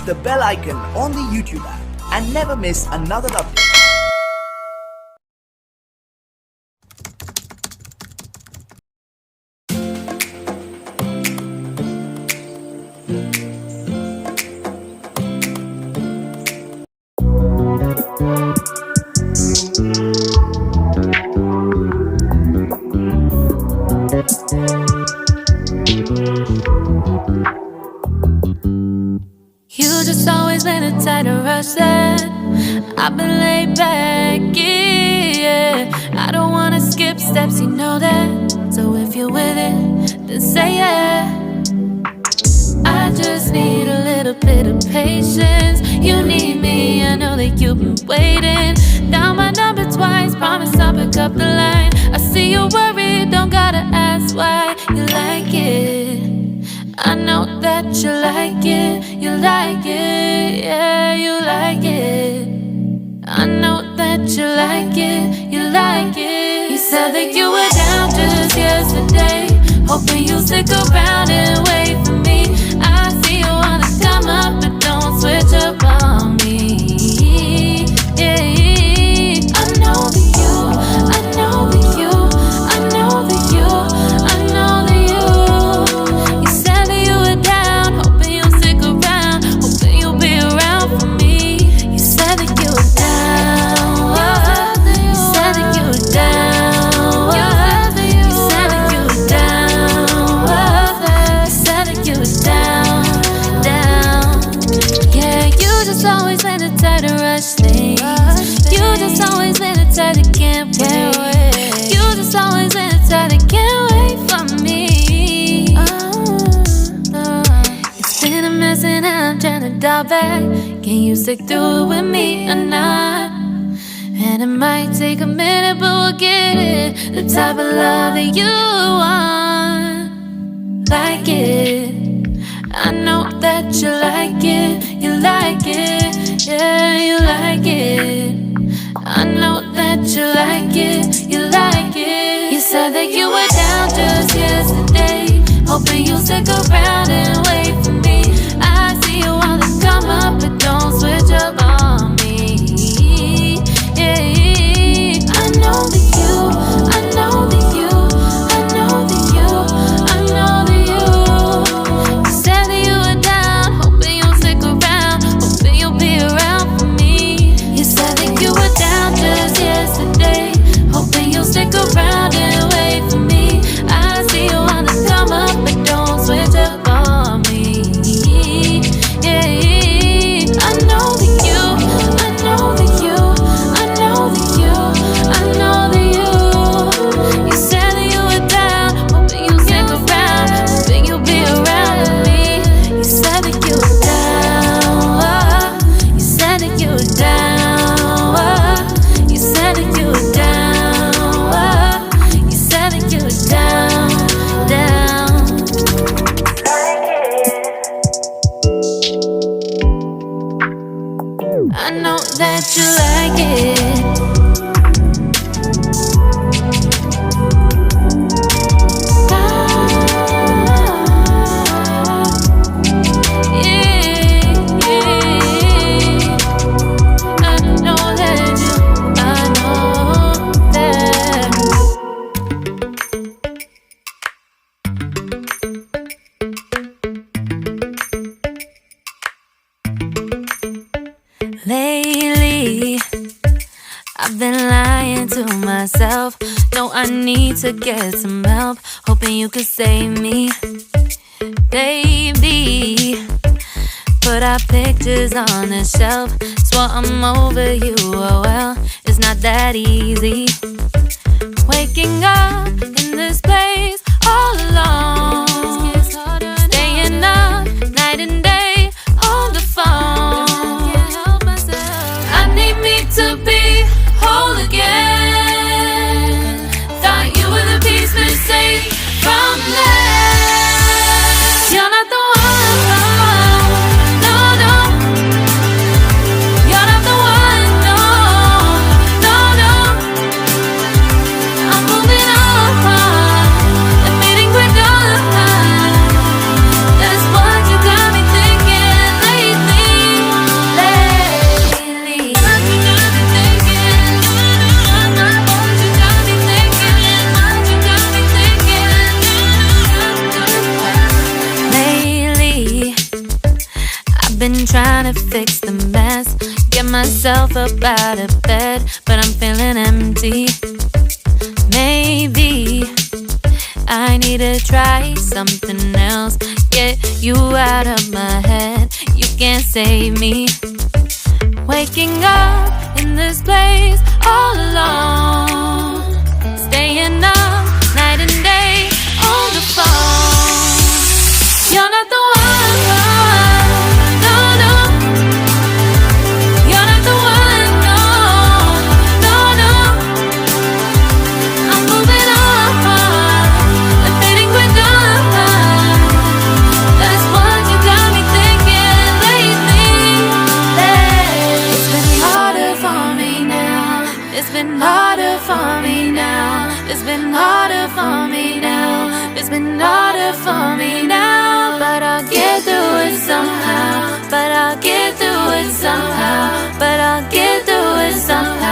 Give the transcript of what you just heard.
the bell icon on the YouTube app and never miss another update. You just always been a tighter rush that I've been laid back, yeah. I don't wanna skip steps, you know that. So if you're with it, then say yeah. I just need a little bit of patience. You need me, I know that you've been waiting. Down my number twice, promise I'll pick up the line. I see you worried, don't gotta ask why. You like it, I know that you like it. You like it, yeah, you like it. I know that you like it, you like it. You said that you were down just yesterday, hoping you'll stick around and wait for me. I see you wanna come up, but don't switch up on me, yeah. I know that you, I know that you, I know that you, I know that you. You said that you were down, hoping you'll stick around, hoping you'll be around for me. You said that you were down, you said that you were down, you said that you were down, you said that you were down, down. Yeah, you just always been the type to rush things. You just always been the type that can't wait. You just always been the type that can't wait for me. It's been a mess and I'm trying to dial back. Can you stick through it with me or not? And it might take a minute, but we'll get it. The type of love that you want, like it. I know that you like it, you like it, yeah, you like it. I know that you like it, you like it. You said that you were down just yesterday, hoping you'll stick around and wait for me. I see you wanna come up, but don't switch up on me, yeah. I know that you, I know that you, I know that you, I know that you. You said that you were down, hoping you'll stick around, hoping you'll be around for me. You said that you were down just yesterday, hoping you'll stick around and wait for me. I see you wanna come up, but don't switch up on me, yeah. I know that you, I know that you, I know that you, I know that you. You said that you were down, hoping you'll stick around, hoping you'll be around with me. You said that you were down, you said that you were down, you said that you were down, you said that you were down, down. I know that you like it. Lately, I've been lying to myself. No, I need to get some help, hoping you could save me. Baby, put our pictures on the shelf. Swore I'm over you, oh well, it's not that easy. Waking up in this place all alone, staying up night and day on the phone. I need me to be whole again. Thought you were the piece missing from left. You're not the one, no, no. You're not the one, no, no, no. I'm moving on. myself up out of bed, but I'm feeling empty. Maybe I need to try something else. Get you out of my head, you can't save me. Waking up in this place all alone, staying up night and day on the phone. You're not the one, no, no. You're not the one, no, no, no. I'm moving on, I'm fading quicker. That's what you got me thinking lately. It's been harder for me now. It's been harder for me now. It's been harder for me now. It's been harder for me now. But I'll get through it somehow. But I'll get through it somehow. But I'll get through it somehow.